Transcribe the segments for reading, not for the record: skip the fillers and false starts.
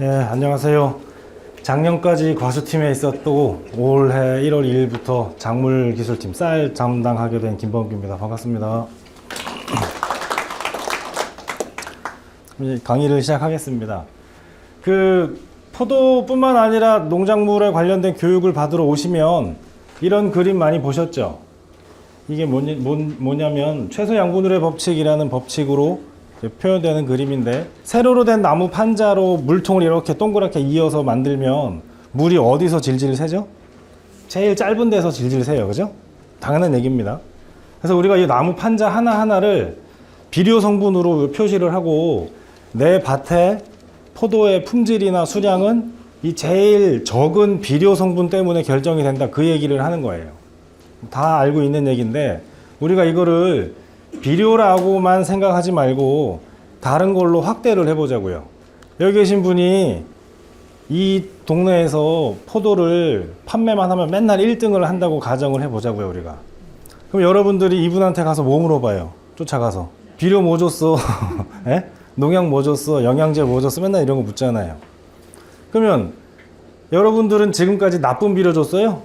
예, 안녕하세요. 작년까지 과수팀에 있었고 올해 1월 2일부터 작물기술팀 쌀 담당하게 된 김범규입니다. 반갑습니다. 이제 강의를 시작하겠습니다. 포도뿐만 아니라 농작물에 관련된 교육을 받으러 오시면 이런 그림 많이 보셨죠? 이게 뭐냐면 최소 양분율의 법칙이라는 법칙으로 표현되는 그림인데, 세로로 된 나무 판자로 물통을 이렇게 동그랗게 이어서 만들면 물이 어디서 질질 새죠? 제일 짧은 데서 질질 새요. 그죠? 당연한 얘기입니다. 그래서 우리가 이 나무 판자 하나하나를 비료 성분으로 표시를 하고, 내 밭의 포도의 품질이나 수량은 이 제일 적은 비료 성분 때문에 결정이 된다, 그 얘기를 하는 거예요. 다 알고 있는 얘기인데, 우리가 이거를 비료라고만 생각하지 말고 다른 걸로 확대를 해보자고요. 여기 계신 분이 이 동네에서 포도를 판매만 하면 맨날 1등을 한다고 가정을 해보자고요, 우리가. 그럼 여러분들이 이분한테 가서 뭐 물어봐요? 쫓아가서. 비료 뭐 줬어? 에? 농약 뭐 줬어? 영양제 뭐 줬어? 맨날 이런 거 묻잖아요. 그러면 여러분들은 지금까지 나쁜 비료 줬어요?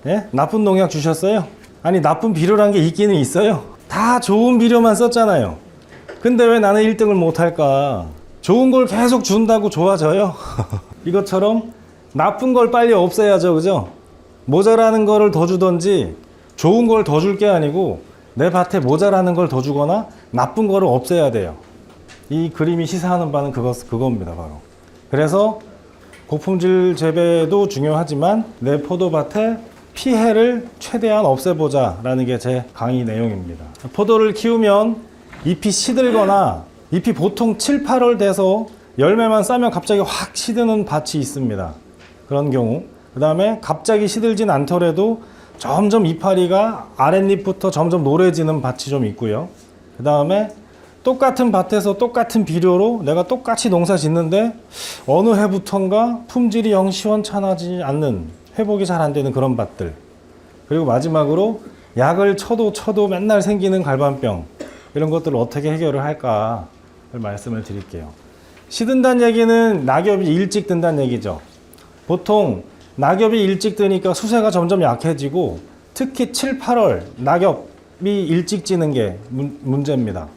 예? 나쁜 농약 주셨어요? 아니, 나쁜 비료란 게 있기는 있어요. 다 좋은 비료만 썼잖아요. 근데 왜 나는 1등을 못할까? 좋은 걸 계속 준다고 좋아져요? 이것처럼 나쁜 걸 빨리 없애야죠. 그죠? 모자라는 거를 더 주던지 좋은 걸 더 줄 게 아니고 내 밭에 모자라는 걸 더 주거나 나쁜 거를 없애야 돼요. 이 그림이 시사하는 바는 그겁니다, 바로. 그래서 고품질 재배도 중요하지만 내 포도밭에 피해를 최대한 없애보자 라는 게 제 강의 내용입니다. 포도를 키우면 잎이 시들거나 잎이 보통 7, 8월 돼서 열매만 싸면 갑자기 확 시드는 밭이 있습니다. 그런 경우. 그 다음에 갑자기 시들진 않더라도 점점 이파리가 아랫잎부터 점점 노래지는 밭이 좀 있고요. 그 다음에 똑같은 밭에서 똑같은 비료로 내가 똑같이 농사 짓는데 어느 해부턴가 품질이 영 시원찮아지지 않는, 회복이 잘 안 되는 그런 밭들. 그리고 마지막으로 약을 쳐도 맨날 생기는 갈반병, 이런 것들을 어떻게 해결을 할까를 말씀을 드릴게요. 시든다는 얘기는 낙엽이 일찍 든다는 얘기죠. 보통 낙엽이 일찍 드니까 수세가 점점 약해지고, 특히 7, 8월 낙엽이 일찍 지는 게 문제입니다.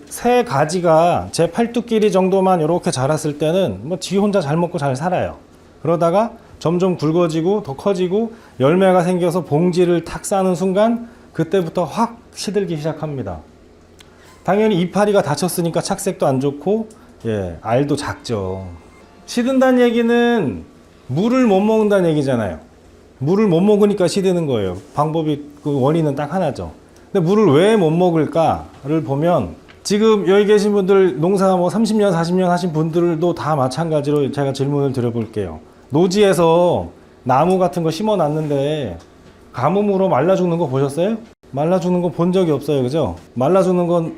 새 가지가 제 팔뚝 길이 정도만 이렇게 자랐을 때는 뭐 지 혼자 잘 먹고 잘 살아요. 그러다가 점점 굵어지고 더 커지고 열매가 생겨서 봉지를 탁 싸는 순간 그때부터 확 시들기 시작합니다. 당연히 이파리가 다쳤으니까 착색도 안 좋고, 알도 작죠. 시든다는 얘기는 물을 못 먹는다는 얘기잖아요. 물을 못 먹으니까 시드는 거예요. 방법이, 원인은 딱 하나죠. 근데 물을 왜 못 먹을까를 보면, 지금 여기 계신 분들 농사 30년, 40년 하신 분들도 다 마찬가지로 제가 질문을 드려볼게요. 노지에서 나무 같은 거 심어 놨는데 가뭄으로 말라 죽는 거 보셨어요? 말라 죽는 거 본 적이 없어요. 그죠? 말라 죽는 건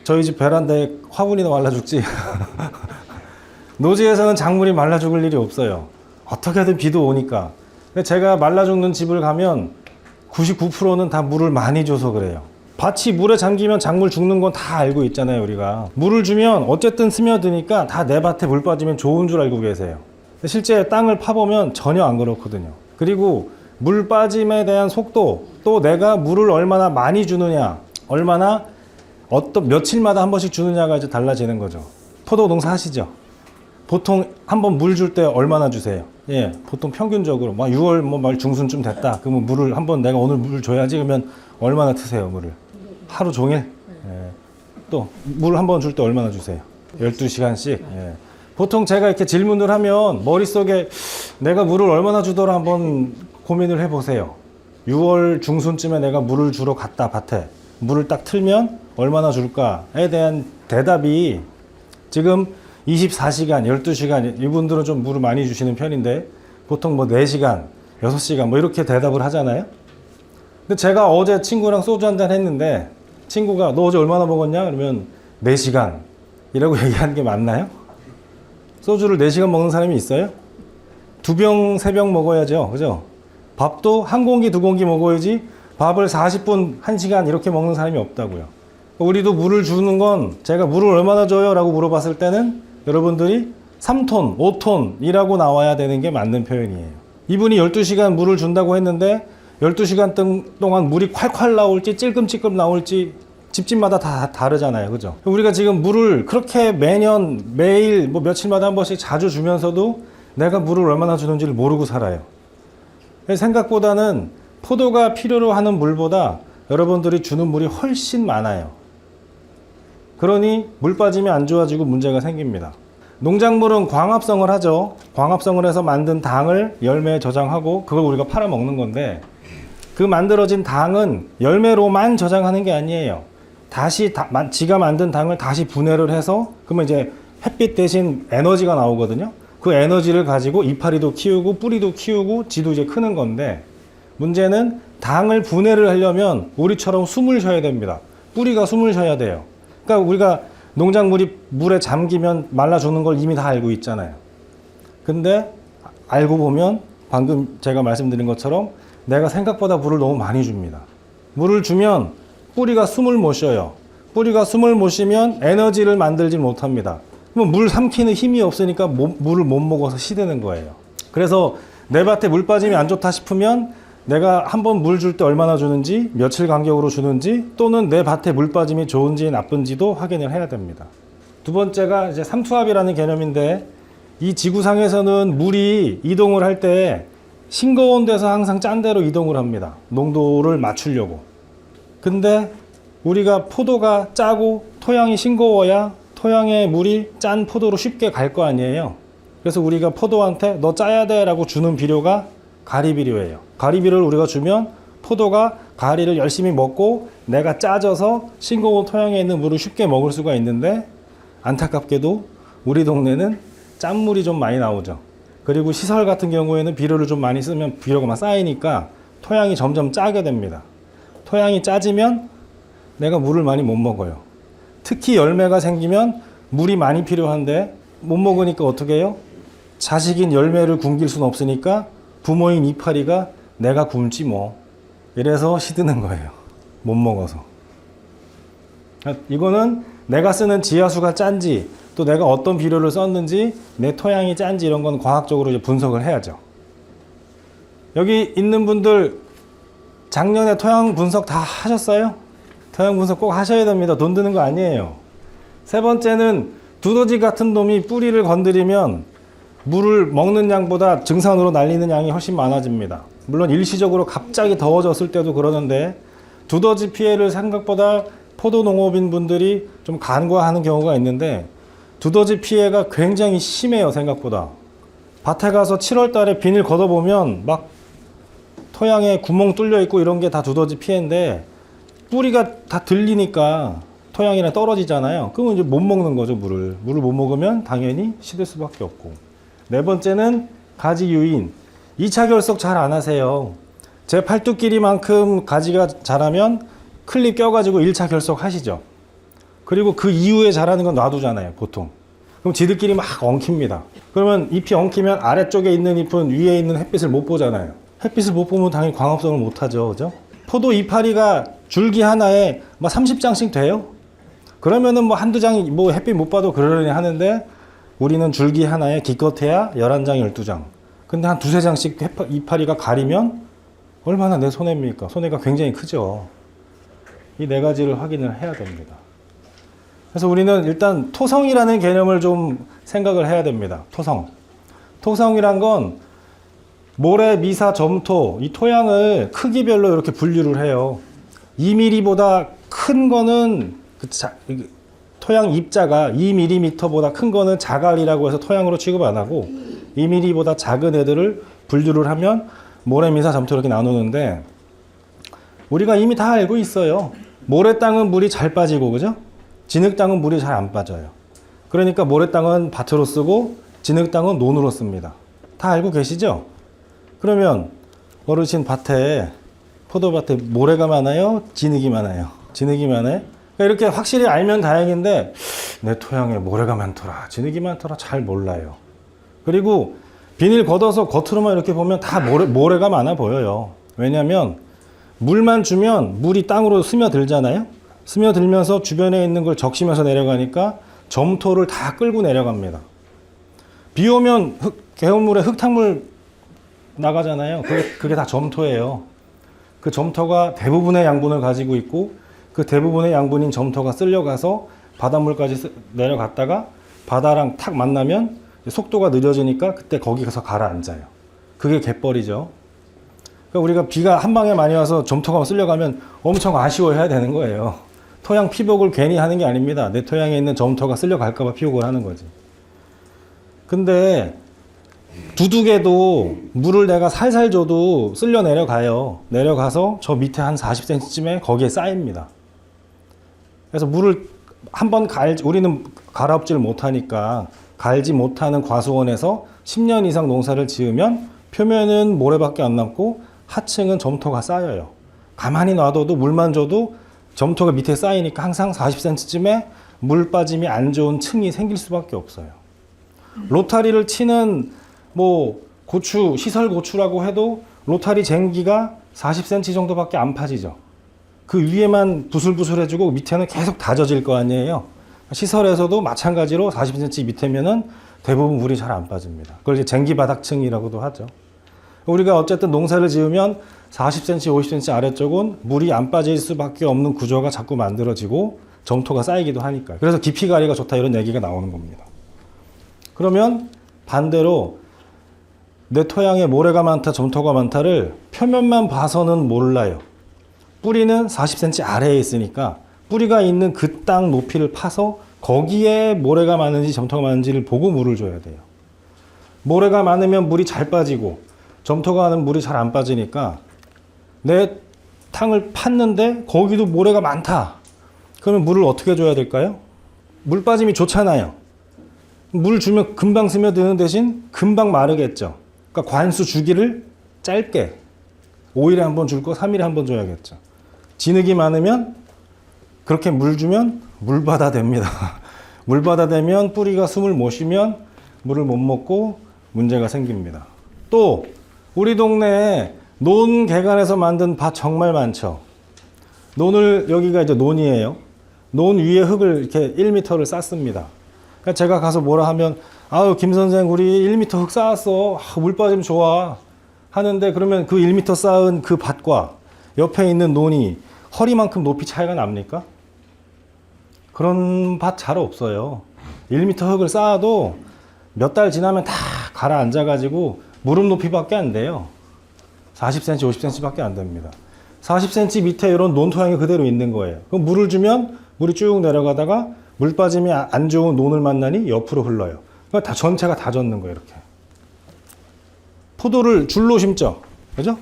저희 집 베란다에 화분이나 말라 죽지. 노지에서는 작물이 말라 죽을 일이 없어요. 어떻게든 비도 오니까. 근데 제가 말라 죽는 집을 가면 99%는 다 물을 많이 줘서 그래요. 밭이 물에 잠기면 작물 죽는 건 다 알고 있잖아요, 우리가. 물을 주면 어쨌든 스며드니까 다 내 밭에 물 빠지면 좋은 줄 알고 계세요. 실제 땅을 파보면 전혀 안 그렇거든요. 그리고 물 빠짐에 대한 속도, 또 내가 물을 얼마나 많이 주느냐, 얼마나 며칠마다 한 번씩 주느냐가 이제 달라지는 거죠. 포도 농사 하시죠? 보통 한번 물 줄 때 얼마나 주세요? 보통 평균적으로 6월 말 중순쯤 됐다. 그러면 물을 한번 내가 오늘 물 줘야지. 그러면 얼마나 트세요, 물을? 하루 종일? 또 물 한 번 줄 때 얼마나 주세요? 12시간씩? 보통 제가 이렇게 질문을 하면 머릿속에 내가 물을 얼마나 주더라 한번 고민을 해보세요. 6월 중순쯤에 내가 물을 주러 갔다, 밭에. 물을 딱 틀면 얼마나 줄까에 대한 대답이 지금 24시간, 12시간, 이분들은 좀 물을 많이 주시는 편인데 보통 4시간, 6시간 이렇게 대답을 하잖아요. 근데 제가 어제 친구랑 소주 한잔 했는데 친구가 너 어제 얼마나 먹었냐? 그러면 4시간 이라고 얘기하는 게 맞나요? 소주를 4시간 먹는 사람이 있어요? 2병, 3병 먹어야죠. 그죠? 밥도 1공기, 2공기 먹어야지 밥을 40분, 1시간 이렇게 먹는 사람이 없다고요. 우리도 물을 주는 건 제가 물을 얼마나 줘요? 라고 물어봤을 때는 여러분들이 3톤, 5톤이라고 나와야 되는 게 맞는 표현이에요. 이분이 12시간 물을 준다고 했는데 12시간 동안 물이 콸콸 나올지 찔끔찔끔 나올지 집집마다 다 다르잖아요. 그죠? 우리가 지금 물을 그렇게 매년 매일 뭐 며칠마다 한 번씩 자주 주면서도 내가 물을 얼마나 주는지를 모르고 살아요. 생각보다는 포도가 필요로 하는 물보다 여러분들이 주는 물이 훨씬 많아요. 그러니 물 빠짐이 안 좋아지고 문제가 생깁니다. 농작물은 광합성을 하죠. 광합성을 해서 만든 당을 열매에 저장하고 그걸 우리가 팔아 먹는 건데, 그 만들어진 당은 열매로만 저장하는 게 아니에요. 다시 지가 만든 당을 다시 분해를 해서 그러면 이제 햇빛 대신 에너지가 나오거든요. 그 에너지를 가지고 이파리도 키우고 뿌리도 키우고 지도 이제 크는 건데, 문제는 당을 분해를 하려면 우리처럼 숨을 쉬어야 됩니다. 뿌리가 숨을 쉬어야 돼요. 그러니까 우리가 농작물이 물에 잠기면 말라 죽는 걸 이미 다 알고 있잖아요. 근데 알고 보면 방금 제가 말씀드린 것처럼 내가 생각보다 물을 너무 많이 줍니다. 물을 주면 뿌리가 숨을 못 쉬어요. 뿌리가 숨을 못 쉬면 에너지를 만들지 못합니다. 그럼 물 삼키는 힘이 없으니까 물을 못 먹어서 시드는 거예요. 그래서 내 밭에 물 빠짐이 안 좋다 싶으면 내가 한번 물 줄 때 얼마나 주는지, 며칠 간격으로 주는지, 또는 내 밭에 물 빠짐이 좋은지 나쁜지도 확인을 해야 됩니다. 두 번째가 이제 삼투압이라는 개념인데, 이 지구상에서는 물이 이동을 할 때 싱거운 데서 항상 짠 데로 이동을 합니다. 농도를 맞추려고. 근데 우리가 포도가 짜고 토양이 싱거워야 토양에 물이 짠 포도로 쉽게 갈 거 아니에요. 그래서 우리가 포도한테 너 짜야 돼 라고 주는 비료가 가리비료예요. 가리비료를 우리가 주면 포도가 가리를 열심히 먹고 내가 짜져서 싱거운 토양에 있는 물을 쉽게 먹을 수가 있는데, 안타깝게도 우리 동네는 짠물이 좀 많이 나오죠. 그리고 시설 같은 경우에는 비료를 좀 많이 쓰면 비료가 막 쌓이니까 토양이 점점 짜게 됩니다. 토양이 짜지면 내가 물을 많이 못 먹어요. 특히 열매가 생기면 물이 많이 필요한데 못 먹으니까 어떻게 해요? 자식인 열매를 굶길 수는 없으니까 부모인 이파리가 내가 굶지 뭐, 이래서 시드는 거예요. 못 먹어서. 이거는 내가 쓰는 지하수가 짠지, 또 내가 어떤 비료를 썼는지, 내 토양이 짠지 이런 건 과학적으로 이제 분석을 해야죠. 여기 있는 분들 작년에 토양 분석 다 하셨어요? 토양 분석 꼭 하셔야 됩니다. 돈 드는 거 아니에요. 세 번째는 두더지 같은 놈이 뿌리를 건드리면 물을 먹는 양보다 증산으로 날리는 양이 훨씬 많아집니다. 물론 일시적으로 갑자기 더워졌을 때도 그러는데, 두더지 피해를 생각보다 포도농업인 분들이 좀 간과하는 경우가 있는데, 두더지 피해가 굉장히 심해요. 생각보다. 밭에 가서 7월 달에 비닐 걷어보면 막 토양에 구멍 뚫려 있고 이런 게 다 두더지 피해인데, 뿌리가 다 들리니까 토양이랑 떨어지잖아요. 그러면 이제 못 먹는 거죠. 물을 못 먹으면 당연히 시들 수밖에 없고. 네 번째는 가지 유인. 2차 결석 잘 안 하세요. 제 팔뚝길이만큼 가지가 자라면 클립 껴가지고 1차 결석 하시죠. 그리고 그 이후에 자라는 건 놔두잖아요, 보통. 그럼 지들끼리 막 엉킵니다. 그러면 잎이 엉키면 아래쪽에 있는 잎은 위에 있는 햇빛을 못 보잖아요. 햇빛을 못 보면 당연히 광합성을 못 하죠. 그죠? 포도 이파리가 줄기 하나에 막 30장씩 돼요. 그러면은 뭐 한두 장이 뭐 햇빛 못 봐도 그러려니 하는데, 우리는 줄기 하나에 기껏해야 11장, 12장. 근데 한 두세 장씩 이파리가 가리면 얼마나 내 손해입니까? 손해가 굉장히 크죠. 이 네 가지를 확인을 해야 됩니다. 그래서 우리는 일단 토성이라는 개념을 좀 생각을 해야 됩니다. 토성. 토성이란 건 모래, 미사, 점토, 이 토양을 크기별로 이렇게 분류를 해요. 2mm보다 큰 거는 토양 입자가 2mm보다 큰 거는 자갈이라고 해서 토양으로 취급 안 하고, 2mm보다 작은 애들을 분류를 하면 모래, 미사, 점토 이렇게 나누는데, 우리가 이미 다 알고 있어요. 모래 땅은 물이 잘 빠지고, 그죠? 진흙 땅은 물이 잘 안 빠져요. 그러니까 모래 땅은 밭으로 쓰고 진흙 땅은 논으로 씁니다. 다 알고 계시죠? 그러면 어르신 밭에, 포도밭에 모래가 많아요? 진흙이 많아요? 진흙이 많아요? 그러니까 이렇게 확실히 알면 다행인데, 내 토양에 모래가 많더라, 진흙이 많더라, 잘 몰라요. 그리고 비닐 걷어서 겉으로만 이렇게 보면 다 모래가 많아 보여요. 왜냐면 물만 주면 물이 땅으로 스며들잖아요. 스며들면서 주변에 있는 걸 적시면서 내려가니까 점토를 다 끌고 내려갑니다. 비 오면 개울물에 흙탕물 나가잖아요. 그게 다 점토예요. 그 점토가 대부분의 양분을 가지고 있고 그 대부분의 양분인 점토가 쓸려가서 바닷물까지 내려갔다가 바다랑 탁 만나면 속도가 느려지니까 그때 거기 가서 가라앉아요. 그게 갯벌이죠. 그러니까 우리가 비가 한 방에 많이 와서 점토가 쓸려가면 엄청 아쉬워해야 되는 거예요. 토양 피복을 괜히 하는 게 아닙니다. 내 토양에 있는 점토가 쓸려갈까 봐 피복을 하는 거지. 근데 두둑에도 물을 내가 살살 줘도 쓸려 내려가요. 내려가서 저 밑에 한 40cm쯤에 거기에 쌓입니다. 그래서 물을 한번 우리는 갈아엎지를 못하니까 갈지 못하는 과수원에서 10년 이상 농사를 지으면 표면은 모래밖에 안 남고 하층은 점토가 쌓여요. 가만히 놔둬도 물만 줘도 점토가 밑에 쌓이니까 항상 40cm쯤에 물 빠짐이 안 좋은 층이 생길 수밖에 없어요. 로타리를 치는 고추, 시설 고추라고 해도 로타리 쟁기가 40cm 정도밖에 안 파지죠. 그 위에만 부슬부슬해주고 밑에는 계속 다져질 거 아니에요. 시설에서도 마찬가지로 40cm 밑에면은 대부분 물이 잘 안 빠집니다. 그걸 이제 쟁기 바닥층이라고도 하죠. 우리가 어쨌든 농사를 지으면 40cm, 50cm 아래쪽은 물이 안 빠질 수밖에 없는 구조가 자꾸 만들어지고 점토가 쌓이기도 하니까. 그래서 깊이 가리가 좋다 이런 얘기가 나오는 겁니다. 그러면 반대로 내 토양에 모래가 많다, 점토가 많다를 표면만 봐서는 몰라요. 뿌리는 40cm 아래에 있으니까 뿌리가 있는 그 땅 높이를 파서 거기에 모래가 많은지 점토가 많은지를 보고 물을 줘야 돼요. 모래가 많으면 물이 잘 빠지고 점토가 많으면 물이 잘 안 빠지니까 내 탕을 팠는데 거기도 모래가 많다. 그러면 물을 어떻게 줘야 될까요? 물 빠짐이 좋잖아요. 물 주면 금방 스며드는 대신 금방 마르겠죠. 그러니까 관수 주기를 짧게 5일에 한 번 줄 거 3일에 한 번 줘야겠죠. 진흙이 많으면 그렇게 물 주면 물바다 됩니다. 물바다 되면 뿌리가 숨을 못 쉬면 물을 못 먹고 문제가 생깁니다. 또 우리 동네에 논 개간에서 만든 밭 정말 많죠. 논을 여기가 이제 논이에요. 논 위에 흙을 이렇게 1m를 쌓습니다. 그러니까 제가 가서 뭐라 하면 아유 김 선생 우리 1m 흙 쌓았어. 물 빠지면 좋아. 하는데 그러면 그 1m 쌓은 그 밭과 옆에 있는 논이 허리만큼 높이 차이가 납니까? 그런 밭 잘 없어요. 1m 흙을 쌓아도 몇 달 지나면 다 가라앉아가지고 무릎 높이밖에 안 돼요. 40cm, 50cm밖에 안 됩니다. 40cm 밑에 이런 논토양이 그대로 있는 거예요. 그럼 물을 주면 물이 쭉 내려가다가 물 빠짐이 안 좋은 논을 만나니 옆으로 흘러요. 그러니까 다 전체가 다 젖는 거예요, 이렇게. 포도를 줄로 심죠. 그죠?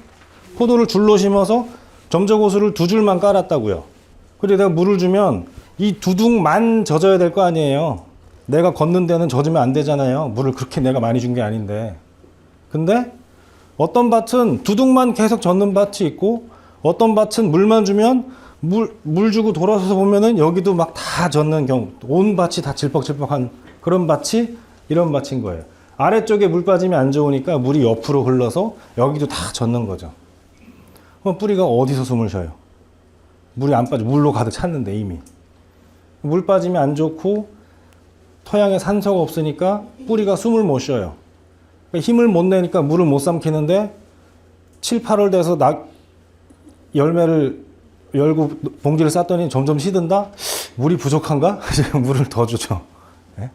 포도를 줄로 심어서 점적호수를 2줄만 깔았다고요. 그리고 내가 물을 주면 이 두둑만 젖어야 될 거 아니에요. 내가 걷는 데는 젖으면 안 되잖아요. 물을 그렇게 내가 많이 준 게 아닌데. 근데 어떤 밭은 두둑만 계속 젖는 밭이 있고 어떤 밭은 물만 주면 물 주고 돌아서서 보면은 여기도 막 다 젖는 경우, 온 밭이 다 질퍽질퍽한 그런 밭이 이런 밭인 거예요. 아래쪽에 물 빠짐이 안 좋으니까 물이 옆으로 흘러서 여기도 다 젖는 거죠. 그럼 뿌리가 어디서 숨을 쉬어요? 물이 안 빠져. 물로 가득 찼는데 이미. 물 빠짐이 안 좋고 토양에 산소가 없으니까 뿌리가 숨을 못 쉬어요. 그러니까 힘을 못 내니까 물을 못 삼키는데 7, 8월 돼서 열매를 열고 봉지를 쌌더니 점점 시든다? 물이 부족한가? 물을 더 주죠. 네?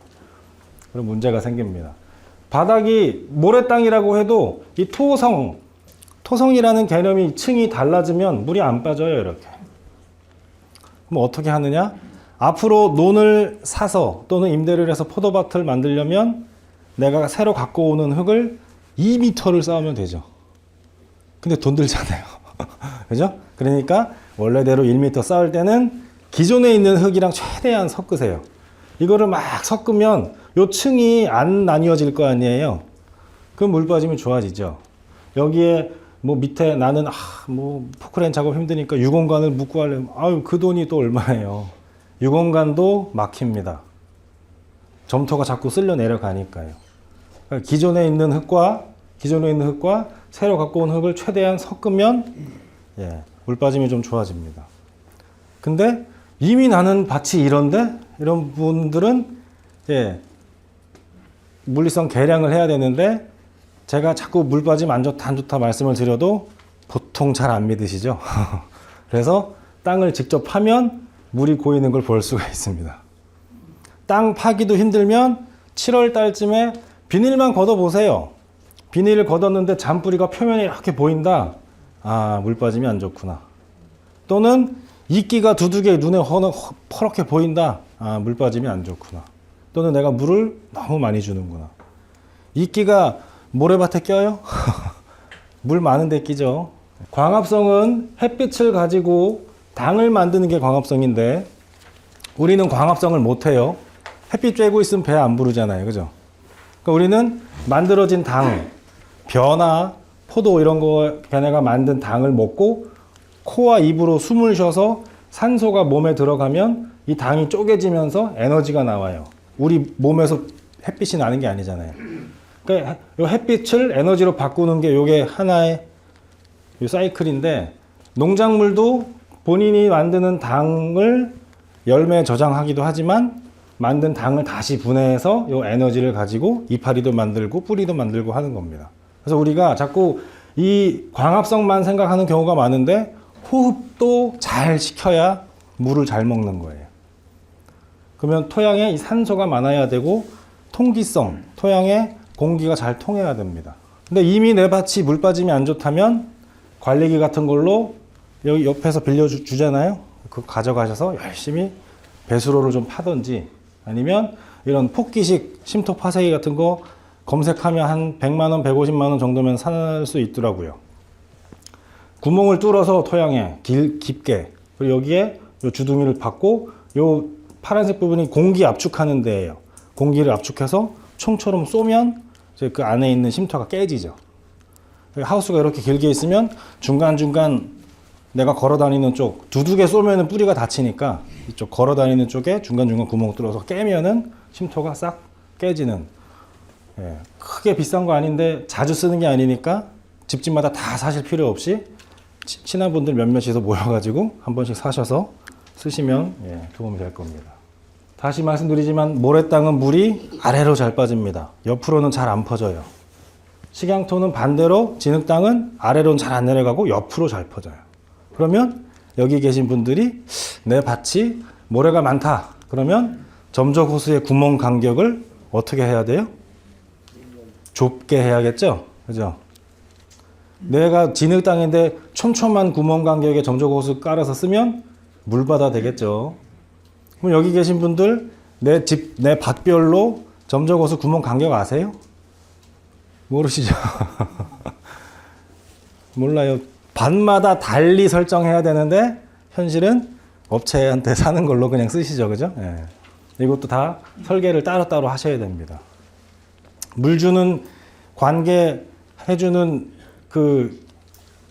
그런 문제가 생깁니다. 바닥이 모래 땅이라고 해도 이 토성이라는 개념이 층이 달라지면 물이 안 빠져요, 이렇게. 그럼 어떻게 하느냐? 앞으로 논을 사서 또는 임대를 해서 포도밭을 만들려면 내가 새로 갖고 오는 흙을 2m를 쌓으면 되죠. 근데 돈 들잖아요. 그죠? 그러니까 원래대로 1m 쌓을 때는 기존에 있는 흙이랑 최대한 섞으세요. 이거를 막 섞으면 요 층이 안 나뉘어질 거 아니에요. 그럼 물 빠짐이 좋아지죠. 여기에 밑에 나는 포크레인 작업 힘드니까 유공관을 묻고 하려면 아유 그 돈이 또 얼마예요. 유공관도 막힙니다. 점토가 자꾸 쓸려 내려가니까요. 그러니까 기존에 있는 흙과 새로 갖고 온 흙을 최대한 섞으면 물 빠짐이 좀 좋아집니다. 근데 이미 나는 밭이 이런데 이런 분들은 예, 물리성 계량을 해야 되는데 제가 자꾸 물 빠지면 안 좋다 안 좋다 말씀을 드려도 보통 잘 안 믿으시죠. 그래서 땅을 직접 파면 물이 고이는 걸 볼 수가 있습니다. 땅 파기도 힘들면 7월 달쯤에 비닐만 걷어보세요. 비닐을 걷었는데 잔뿌리가 표면에 이렇게 보인다. 아, 물 빠짐이 안 좋구나. 또는 이끼가 두둑에 눈에 퍼렇게 보인다. 아, 물 빠짐이 안 좋구나. 또는 내가 물을 너무 많이 주는구나. 이끼가 모래밭에 껴요? 물 많은 데 끼죠. 광합성은 햇빛을 가지고 당을 만드는 게 광합성인데 우리는 광합성을 못해요. 햇빛 쬐고 있으면 배 안 부르잖아요. 그죠? 그러니까 우리는 만들어진 당, 벼나 포도 이런 거 걔네가 만든 당을 먹고 코와 입으로 숨을 쉬어서 산소가 몸에 들어가면 이 당이 쪼개지면서 에너지가 나와요. 우리 몸에서 햇빛이 나는 게 아니잖아요. 그러니까 이 햇빛을 에너지로 바꾸는 게 이게 하나의 이 사이클인데 농작물도 본인이 만드는 당을 열매에 저장하기도 하지만 만든 당을 다시 분해해서 이 에너지를 가지고 이파리도 만들고 뿌리도 만들고 하는 겁니다. 그래서 우리가 자꾸 이 광합성만 생각하는 경우가 많은데 호흡도 잘 시켜야 물을 잘 먹는 거예요. 그러면 토양에 이 산소가 많아야 되고 통기성, 토양에 공기가 잘 통해야 됩니다. 근데 이미 내 밭이 물 빠짐이 안 좋다면 관리기 같은 걸로 여기 옆에서 빌려주잖아요. 그거 가져가셔서 열심히 배수로를 좀 파든지 아니면 이런 폭기식 심토 파쇄기 같은 거 검색하면 한 100만 원, 150만 원 정도면 살 수 있더라고요. 구멍을 뚫어서 토양에 깊게 그리고 여기에 요 주둥이를 받고 요 파란색 부분이 공기 압축하는 데예요. 공기를 압축해서 총처럼 쏘면 이제 그 안에 있는 쉼터가 깨지죠. 하우스가 이렇게 길게 있으면 중간중간 내가 걸어다니는 쪽 두둑에 쏘면은 뿌리가 다치니까 이쪽 걸어다니는 쪽에 중간중간 구멍 뚫어서 깨면은 쉼터가 싹 깨지는, 예, 크게 비싼 거 아닌데 자주 쓰는 게 아니니까 집집마다 다 사실 필요 없이 친한 분들 몇몇이서 모여가지고 한 번씩 사셔서 쓰시면, 예, 도움이 될 겁니다. 다시 말씀드리지만 모래땅은 물이 아래로 잘 빠집니다. 옆으로는 잘 안 퍼져요. 식양토는 반대로 진흙땅은 아래로는 잘 안 내려가고 옆으로 잘 퍼져요. 그러면 여기 계신 분들이 내 밭이 모래가 많다. 그러면 점적 호수의 구멍 간격을 어떻게 해야 돼요? 좁게 해야겠죠? 그죠? 내가 진흙땅인데 촘촘한 구멍 간격에 점적 호수 깔아서 쓰면 물바다 되겠죠. 그럼 여기 계신 분들 내 집, 내 밭별로 점적 호수 구멍 간격 아세요? 모르시죠? 몰라요. 밭마다 달리 설정해야 되는데 현실은 업체한테 사는 걸로 그냥 쓰시죠. 그죠? 예. 이것도 다 설계를 따로따로 하셔야 됩니다. 물 주는 관계 해주는 그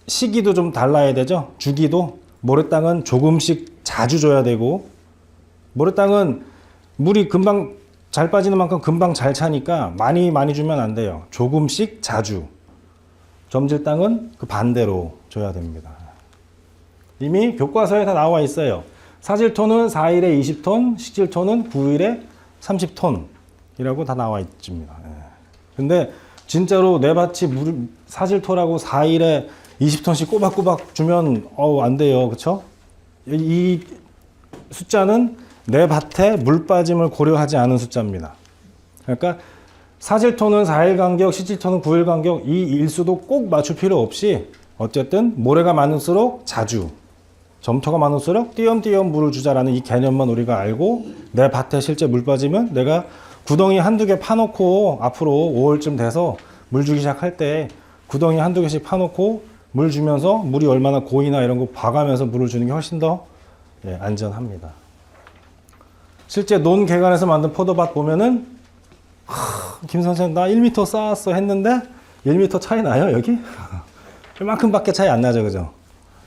시기도 좀 달라야 되죠. 주기도. 모래땅은 조금씩 자주 줘야 되고, 모래땅은 물이 금방 잘 빠지는 만큼 금방 잘 차니까 많이 주면 안 돼요. 조금씩 자주. 점질땅은 그 반대로 줘야 됩니다. 이미 교과서에 다 나와 있어요. 사질토는 4일에 20톤, 식질토는 9일에 30톤이라고 다 나와 있습니다. 근데 진짜로 내 밭이 사질토라고 4일에 20톤씩 꼬박꼬박 주면 안 돼요. 그쵸? 이 숫자는 내 밭에 물 빠짐을 고려하지 않은 숫자입니다. 그러니까 사질토는 4일 간격, 식질토는 9일 간격, 이 일수도 꼭 맞출 필요 없이 어쨌든 모래가 많을수록 자주, 점토가 많을수록 띄엄띄엄 물을 주자라는 이 개념만 우리가 알고 내 밭에 실제 물 빠지면 내가 구덩이 한두 개 파놓고 앞으로 5월쯤 돼서 물 주기 시작할 때 구덩이 한두 개씩 파놓고 물 주면서 물이 얼마나 고이나 이런 거 봐가면서 물을 주는 게 훨씬 더, 예, 안전합니다. 실제 논개간에서 만든 포도밭 보면은 김 선생 나 1m 쌓았어 했는데 1m 차이 나요 여기? 이만큼밖에 차이 안 나죠. 그죠?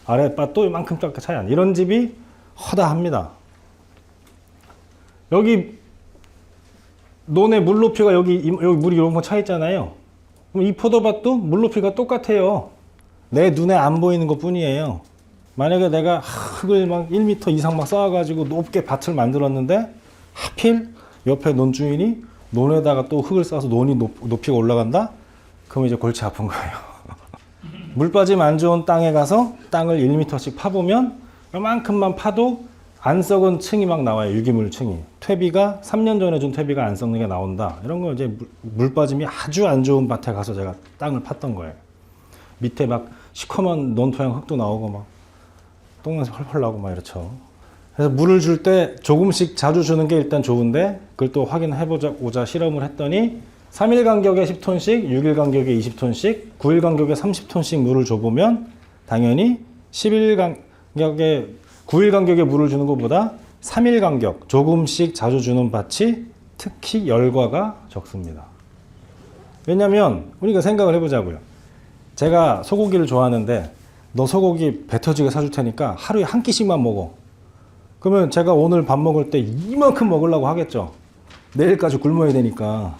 아랫밭도 이만큼밖에 차이 안 나. 이런 집이 허다합니다. 여기 논의 물 높이가 여기 물이 이만큼 차 있잖아요. 그럼 이 포도밭도 물 높이가 똑같아요. 내 눈에 안 보이는 것 뿐이에요. 만약에 내가 흙을 막 1m 이상 막 쌓아가지고 높게 밭을 만들었는데 하필 옆에 논 주인이 논에다가 또 흙을 싸서 논이 높이가 올라간다? 그러면 이제 골치 아픈 거예요. 물 빠짐 안 좋은 땅에 가서 땅을 1m씩 파보면 요만큼만 파도 안 썩은 층이 막 나와요. 유기물 층이. 퇴비가 3년 전에 준 퇴비가 안 썩는 게 나온다. 이런 거 이제 물 빠짐이 아주 안 좋은 밭에 가서 제가 땅을 팠던 거예요. 밑에 막 시커먼 논토양 흙도 나오고 막 똥냄새 펄펄 나고 막 이렇죠. 그래서 물을 줄 때 조금씩 자주 주는 게 일단 좋은데 그걸 또 확인해보자 실험을 했더니 3일 간격에 10톤씩, 6일 간격에 20톤씩, 9일 간격에 30톤씩 물을 줘보면 당연히 9일 간격에 물을 주는 것보다 3일 간격 조금씩 자주 주는 밭이 특히 열과가 적습니다. 왜냐면 우리가 생각을 해보자고요. 제가 소고기를 좋아하는데 너 소고기 배 터지게 사줄 테니까 하루에 한 끼씩만 먹어. 그러면 제가 오늘 밥 먹을 때 이만큼 먹으려고 하겠죠. 내일까지 굶어야 되니까.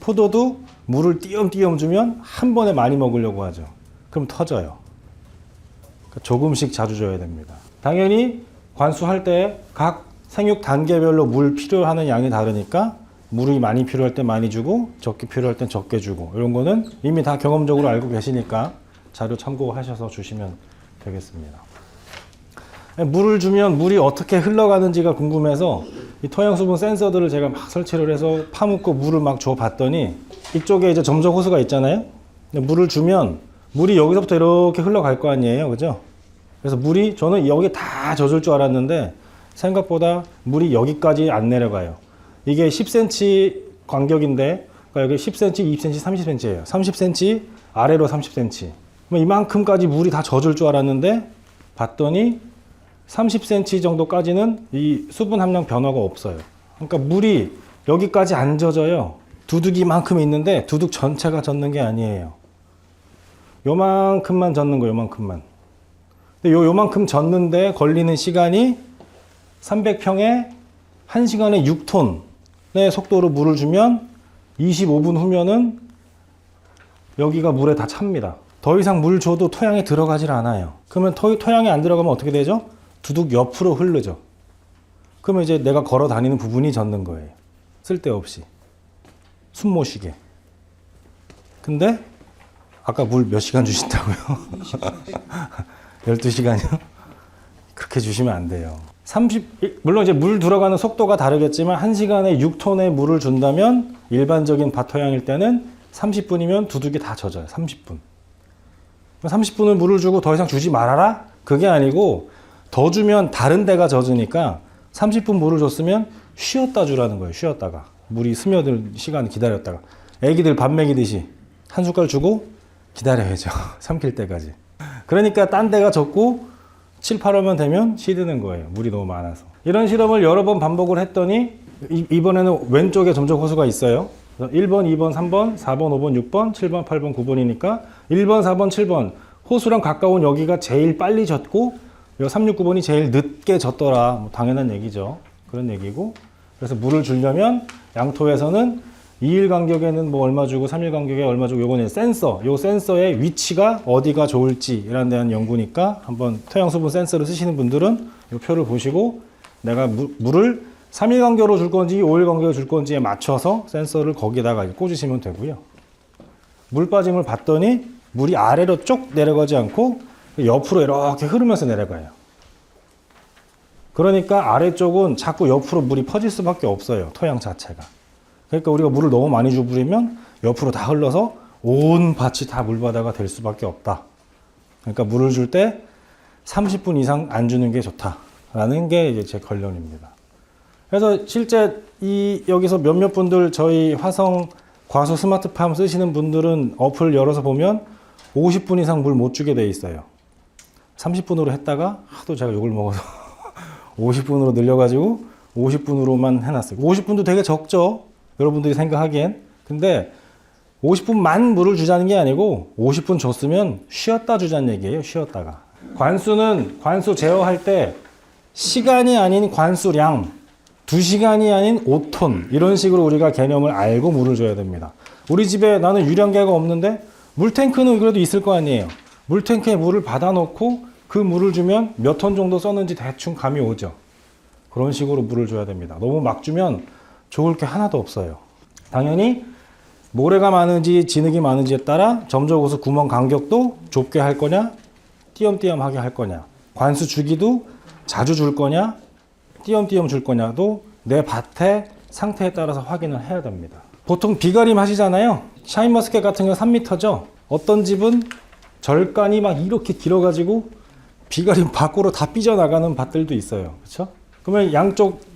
포도도 물을 띄엄띄엄 주면 한 번에 많이 먹으려고 하죠. 그럼 터져요. 그러니까 조금씩 자주 줘야 됩니다. 당연히 관수할 때 각 생육 단계별로 물 필요하는 양이 다르니까 물이 많이 필요할 때 많이 주고 적게 필요할 땐 적게 주고 이런 거는 이미 다 경험적으로 알고 계시니까 자료 참고하셔서 주시면 되겠습니다. 물을 주면 물이 어떻게 흘러가는지가 궁금해서 이 토양수분 센서들을 제가 막 설치를 해서 파묻고 물을 막 줘봤더니 이쪽에 이제 점적 호스가 있잖아요. 물을 주면 물이 여기서부터 이렇게 흘러갈 거 아니에요. 그죠? 그래서 물이 저는 여기 다 젖을 줄 알았는데 생각보다 물이 여기까지 안 내려가요. 이게 10cm 간격인데 그러니까 여기 10cm, 20cm, 30cm예요. 30cm 아래로 30cm. 이만큼까지 물이 다 젖을 줄 알았는데 봤더니 30cm 정도까지는 이 수분 함량 변화가 없어요. 그러니까 물이 여기까지 안 젖어요. 두둑이만큼 있는데 두둑 전체가 젖는 게 아니에요. 요만큼만 젖는 거예요. 요만큼만. 근데 요만큼 젖는데 걸리는 시간이 300평에 1시간에 6톤의 속도로 물을 주면 25분 후면은 여기가 물에 다 찹니다. 더 이상 물 줘도 토양에 들어가질 않아요. 그러면 토양에 안 들어가면 어떻게 되죠? 두둑 옆으로 흐르죠. 그러면 이제 내가 걸어 다니는 부분이 젖는 거예요. 쓸데없이. 숨 못 쉬게. 근데 아까 물 몇 시간 주신다고요? 12시간이요? 그렇게 주시면 안 돼요. 물론 이제 물 들어가는 속도가 다르겠지만 1시간에 6톤의 물을 준다면 일반적인 밭 토양일 때는 30분이면 두둑이 다 젖어요. 30분. 30분을 물을 주고 더 이상 주지 말아라? 그게 아니고 더 주면 다른 데가 젖으니까 30분 물을 줬으면 쉬었다 주라는 거예요. 쉬었다가. 물이 스며들 시간을 기다렸다가. 애기들 밥 먹이듯이 한 숟갈 주고 기다려야죠. 삼킬 때까지. 그러니까 딴 데가 젖고 7, 8월만 되면 시드는 거예요. 물이 너무 많아서. 이런 실험을 여러 번 반복을 했더니 이번에는 왼쪽에 점적 호수가 있어요. 1번, 2번, 3번, 4번, 5번, 6번, 7번, 8번, 9번이니까 1번, 4번, 7번 호수랑 가까운 여기가 제일 빨리 젖고 3, 6, 9번이 제일 늦게 젖더라. 뭐 당연한 얘기죠. 그런 얘기고 그래서 물을 주려면 양토에서는 2일 간격에는 뭐 얼마 주고 3일 간격에 얼마 주고 요거는 센서, 요 센서의 위치가 어디가 좋을지 이런 데한 연구니까 한번 토양수분 센서를 쓰시는 분들은 요 표를 보시고 내가 물을 3일 간격으로 줄 건지 5일 간격으로 줄 건지에 맞춰서 센서를 거기다가 꽂으시면 되고요. 물 빠짐을 봤더니 물이 아래로 쭉 내려가지 않고 옆으로 이렇게 흐르면서 내려가요. 그러니까 아래쪽은 자꾸 옆으로 물이 퍼질 수밖에 없어요. 토양 자체가. 그러니까 우리가 물을 너무 많이 줘버리면 옆으로 다 흘러서 온 밭이 다 물바다가 될 수밖에 없다. 그러니까 물을 줄 때 30분 이상 안 주는 게 좋다라는 게 이제 제 결론입니다. 그래서 실제 여기서 몇몇 분들 저희 화성 과수 스마트팜 쓰시는 분들은 어플 열어서 보면 50분 이상 물 못 주게 돼 있어요. 30분으로 했다가 하도 제가 욕을 먹어서 50분으로 늘려가지고 50분으로만 해놨어요. 50분도 되게 적죠? 여러분들이 생각하기엔. 근데 50분만 물을 주자는 게 아니고 50분 줬으면 쉬었다 주자는 얘기예요. 쉬었다가. 관수는 관수 제어할 때 시간이 아닌 관수량, 2시간이 아닌 5톤 이런 식으로 우리가 개념을 알고 물을 줘야 됩니다. 우리 집에 나는 유량계가 없는데 물탱크는 그래도 있을 거 아니에요. 물탱크에 물을 받아놓고 그 물을 주면 몇 톤 정도 썼는지 대충 감이 오죠. 그런 식으로 물을 줘야 됩니다. 너무 막 주면 좋을 게 하나도 없어요. 당연히 모래가 많은지 진흙이 많은지에 따라 점적호수 구멍 간격도 좁게 할 거냐, 띄엄띄엄하게 할 거냐, 관수 주기도 자주 줄 거냐, 띄엄띄엄 줄 거냐도 내 밭의 상태에 따라서 확인을 해야 됩니다. 보통 비가림 하시잖아요. 샤인머스켓 같은 경우 3m죠. 어떤 집은 절간이 막 이렇게 길어가지고 비가림 밖으로 다 삐져나가는 밭들도 있어요. 그렇죠? 그러면 양쪽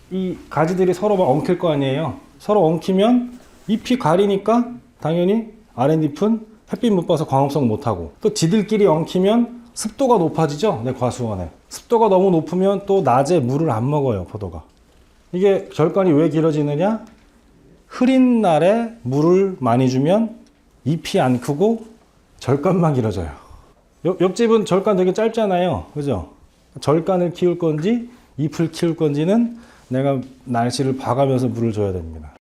이 가지들이 서로 막 엉킬 거 아니에요. 서로 엉키면 잎이 가리니까 당연히 아랫잎은 햇빛 못 봐서 광합성 못하고, 또 지들끼리 엉키면 습도가 높아지죠. 내 과수원에 습도가 너무 높으면 또 낮에 물을 안 먹어요. 포도가. 이게 절간이 왜 길어지느냐, 흐린 날에 물을 많이 주면 잎이 안 크고 절간만 길어져요. 옆집은 절간 되게 짧잖아요. 그죠? 절간을 키울 건지 잎을 키울 건지는 내가 날씨를 봐가면서 물을 줘야 됩니다.